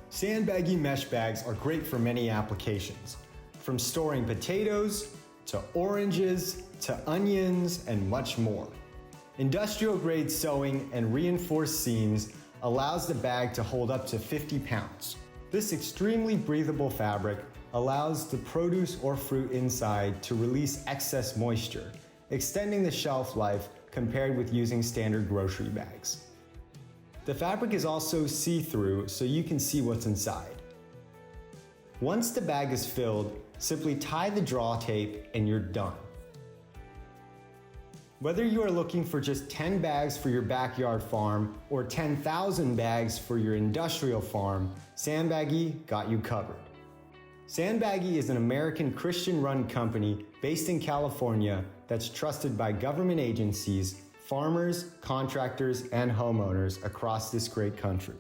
Sandbaggy mesh bags are great for many applications, from storing potatoes, to oranges, to onions, and much more. Industrial-grade sewing and reinforced seams allows the bag to hold up to 50 pounds. This extremely breathable fabric allows the produce or fruit inside to release excess moisture, extending the shelf life compared with using standard grocery bags. The fabric is also see-through, so you can see what's inside. Once the bag is filled, simply tie the draw tape and you're done. Whether you are looking for just 10 bags for your backyard farm or 10,000 bags for your industrial farm, Sandbaggy got you covered. Sandbaggy is an American Christian-run company based in California that's trusted by government agencies, farmers, contractors, and homeowners across this great country.